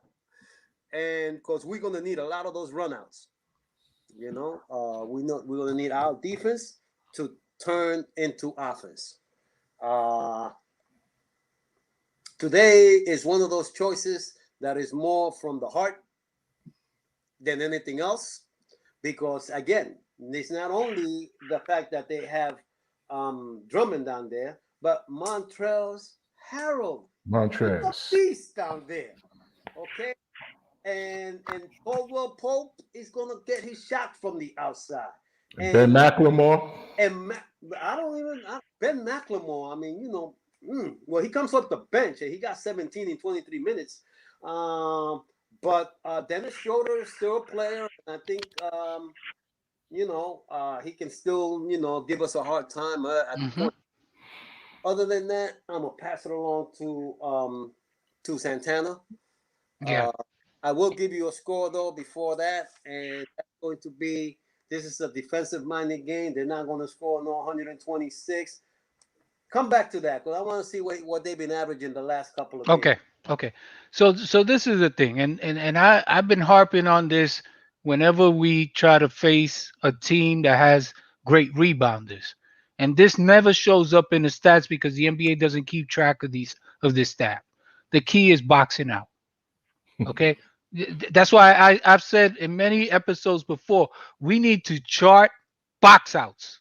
and because we're gonna need a lot of those runouts. You know, we're gonna need our defense to turn into offense. uh Today is one of those choices that is more from the heart than anything else, because again, it's not only the fact that they have Drummond down there, but Montrell's Harold, the Montrez. beast down there. Okay, and Caldwell Pope is gonna get his shot from the outside, Ben and McLemore. and I don't even Ben McLemore. I mean, you know, well, he comes off the bench and he got 17 in 23 minutes. Um, but Dennis Schroeder is still a player, and I think you know he can still give us a hard time at the point. Other than that, I'm gonna pass it along to Santana. Yeah. Uh, I will give you a score though before that, and that's going to be this is a defensive minded game. They're not going to score no 126. Come back to that because I want to see what they've been averaging the last couple of games. Okay. Okay. So this is the thing, and I've been harping on this whenever we try to face a team that has great rebounders, and this never shows up in the stats because the NBA doesn't keep track of this stat. The key is boxing out. Okay. That's why I've said in many episodes before we need to chart box outs.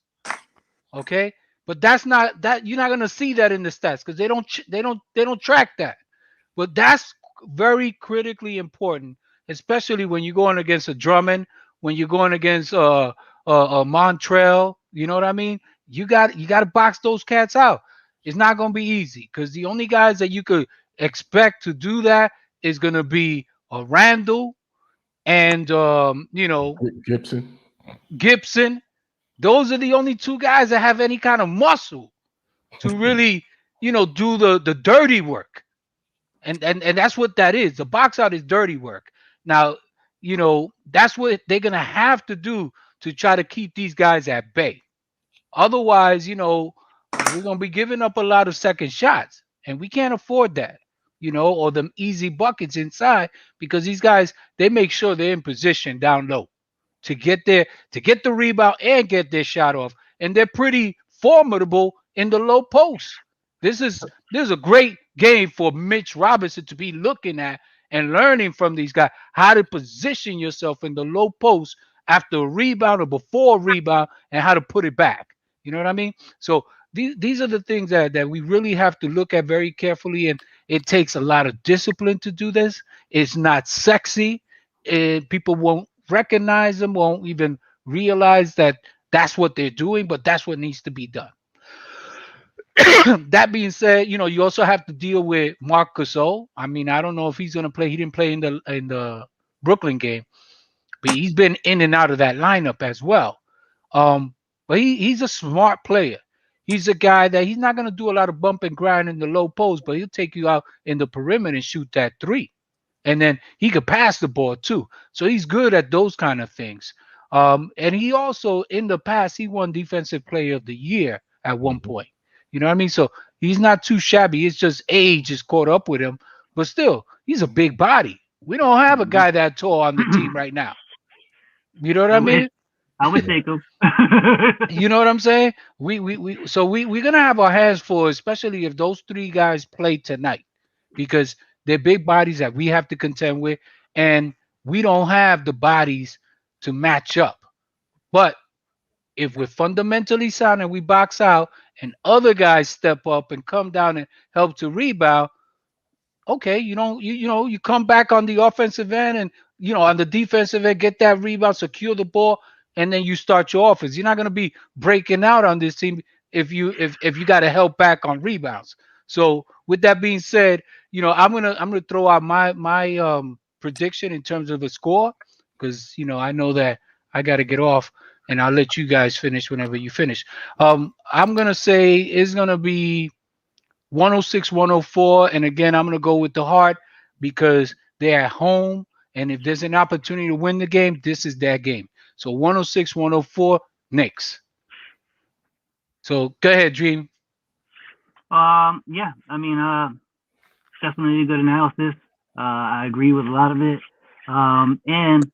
Okay, but that's not that you're not gonna see that in the stats because they don't track that. But that's very critically important, especially when you're going against a Drummond, when you're going against Montreal. You know what I mean? You got to box those cats out. It's not going to be easy because the only guys that you could expect to do that is going to be Randall and Gibson. Gibson. Those are the only two guys that have any kind of muscle to really, do the dirty work. And that's what that is. The box out is dirty work. Now, that's what they're gonna have to do to try to keep these guys at bay. Otherwise, we're gonna be giving up a lot of second shots, and we can't afford that. Or them easy buckets inside because these guys they make sure they're in position down low to get the rebound and get their shot off. And they're pretty formidable in the low post. This is a great game for Mitch Robinson to be looking at and learning from these guys how to position yourself in the low post after a rebound or before a rebound and how to put it back. You know what I mean? So these are the things that we really have to look at very carefully, and it takes a lot of discipline to do this. It's not sexy, and people won't recognize them, won't even realize that that's what they're doing, but that's what needs to be done. That being said, you also have to deal with Marc Gasol. I mean, I don't know if he's going to play. He didn't play in the Brooklyn game, but he's been in and out of that lineup as well. But he's a smart player. He's a guy that he's not going to do a lot of bump and grind in the low post, but he'll take you out in the perimeter and shoot that three. And then he could pass the ball too. So he's good at those kind of things. And he also, in the past, he won Defensive Player of the Year at one point. You know what I mean? So he's not too shabby. It's just age is caught up with him. But still, he's a big body. We don't have a guy that tall on the team right now. You know what I mean? I would take him. You know what I'm saying? We're gonna have our hands full, especially if those three guys play tonight, because they're big bodies that we have to contend with, and we don't have the bodies to match up. But if we're fundamentally sound and we box out, and other guys step up and come down and help to rebound, okay, you come back on the offensive end and on the defensive end, get that rebound, secure the ball, and then you start your offense. You're not going to be breaking out on this team if you got to help back on rebounds. So with that being said, I'm gonna throw out my prediction in terms of the score, because I know that I got to get off, and I'll let you guys finish whenever you finish. I'm gonna say it's gonna be 106-104, and again, I'm gonna go with the heart because they're at home, and if there's an opportunity to win the game, this is their game. So 106-104 Knicks. So go ahead, Dream. Yeah, I mean, definitely a good analysis. I agree with a lot of it. And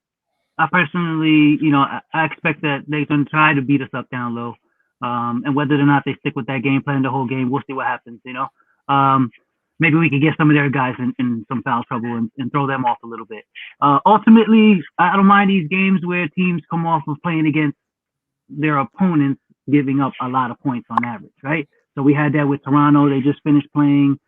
I personally, I expect that they're going to try to beat us up down low. And whether or not they stick with that game plan the whole game, we'll see what happens, Maybe we could get some of their guys in some foul trouble and throw them off a little bit. Ultimately, I don't mind these games where teams come off of playing against their opponents giving up a lot of points on average, right? So we had that with Toronto. They just finished playing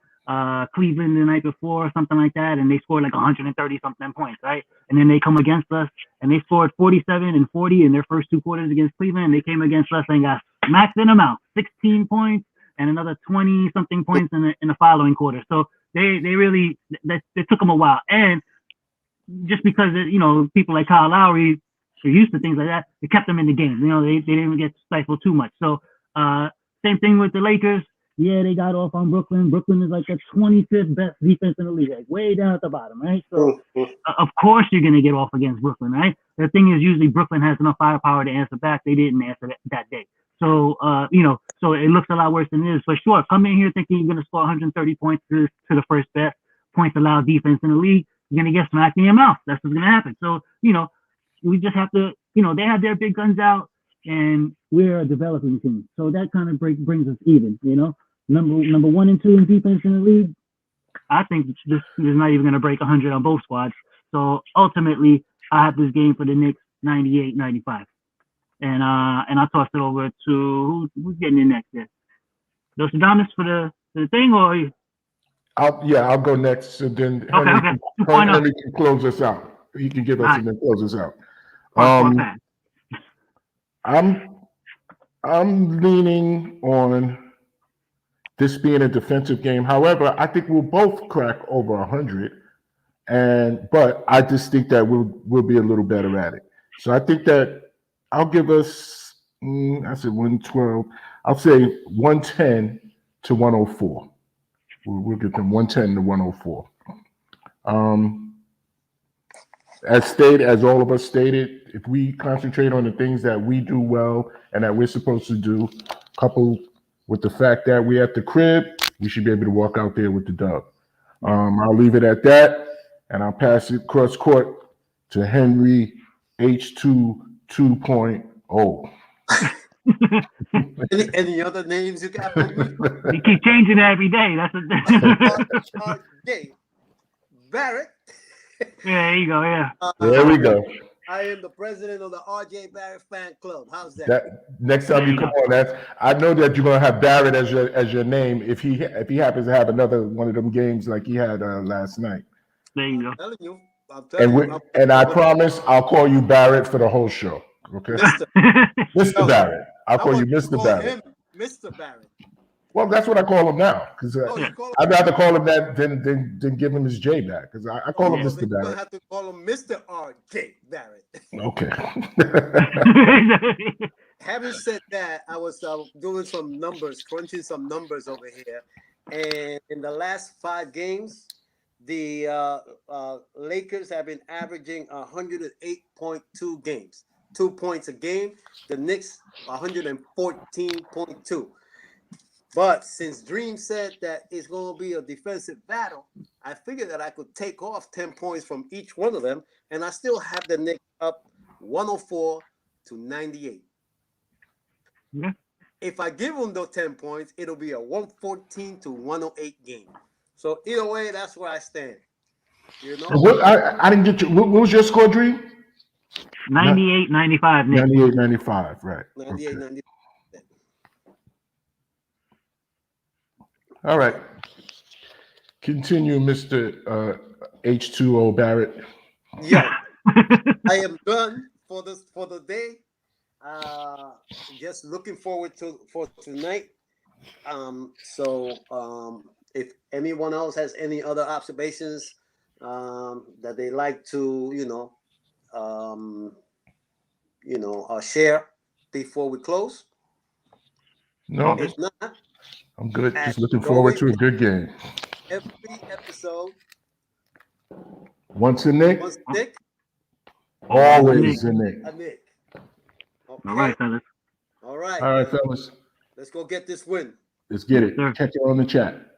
Cleveland the night before or something like that, and they scored like 130 something points, right? And then they come against us and they scored 47 and 40 in their first two quarters against Cleveland. They came against us and got smacked in them out, 16 points and another 20 something points in the following quarter. So they really they took them a while, and just because people like Kyle Lowry are used to things like that, it kept them in the game. They didn't get stifled too much. So same thing with the Lakers. Yeah, they got off on Brooklyn. Brooklyn is like the 25th best defense in the league, like way down at the bottom, right? So, of course, you're going to get off against Brooklyn, right? The thing is, usually Brooklyn has enough firepower to answer back. They didn't answer that day. So, so it looks a lot worse than it is. For sure, come in here thinking you're going to score 130 points to the first best points allowed defense in the league. You're going to get smacked in your mouth. That's what's going to happen. So, we just have to, they have their big guns out, and we're a developing team. So that kind of brings us even, Number 1 and 2 in defense in the league. I think this is not even going to break 100 on both squads. So ultimately, I have this game for the Knicks 98-95. And I'll toss it over to who's getting in next there? Nostradamus for the thing, or I'll go next. So then Okay. Henry 2.0. Henry can close us out. He can give us All and then close us out. Hardcore fan. I'm leaning on this being a defensive game. However, I think we'll both crack over 100, but I just think that we'll be a little better at it. So I think that I'll give us. I said 112. I'll say 110 to 104. We'll get them 110 to 104. As all of us stated, if we concentrate on the things that we do well and that we're supposed to do, coupled with the fact that we're at the crib, we should be able to walk out there with the dub. I'll leave it at that, and I'll pass it cross court to Henry H2 2.0. Any other names you got for me? You keep changing it every day. That's RJ Barrett. there you go. Yeah. There we go. I am the president of the RJ Barrett fan club. How's that? Next time you come on, I know that you're gonna have Barrett as your name if he happens to have another one of them games like he had last night. There you go. I'm telling you. And I promise I'll call you Barrett for the whole show. Okay, Mr. Barrett. I'll call you Mr. Barrett. Mr. Barrett. Well, that's what I call him now because I'd rather call him that than give him his J back because I call him Mr. Barrett. You have to call him Mr. R.J. Barrett. Okay. Having said that, I was doing some numbers, crunching some numbers over here, and in the last 5 games, the Lakers have been averaging 108.2 games, 2 points a game. The Knicks 114.2. But since Dream said that it's going to be a defensive battle, I figured that I could take off 10 points from each one of them, and I still have the Knicks up 104 to 98. Yeah. If I give them those 10 points, it'll be a 114 to 108 game. So either way, that's where I stand. You know, I didn't get you. What was your score, Dream? 98-95. 98-95, right. 98-95. All right. Continue, Mr. H2O Barrett. Yeah, I am done for the day. Just looking forward for tonight. If anyone else has any other observations that they like to, share before we close. No, If not, I'm good. Just looking forward to a good game. every episode. Once a Nick, always a Nick. Okay. All right, fellas. All right. All right, fellas. Let's go get this win. Let's get it. Sure. Check it on the chat.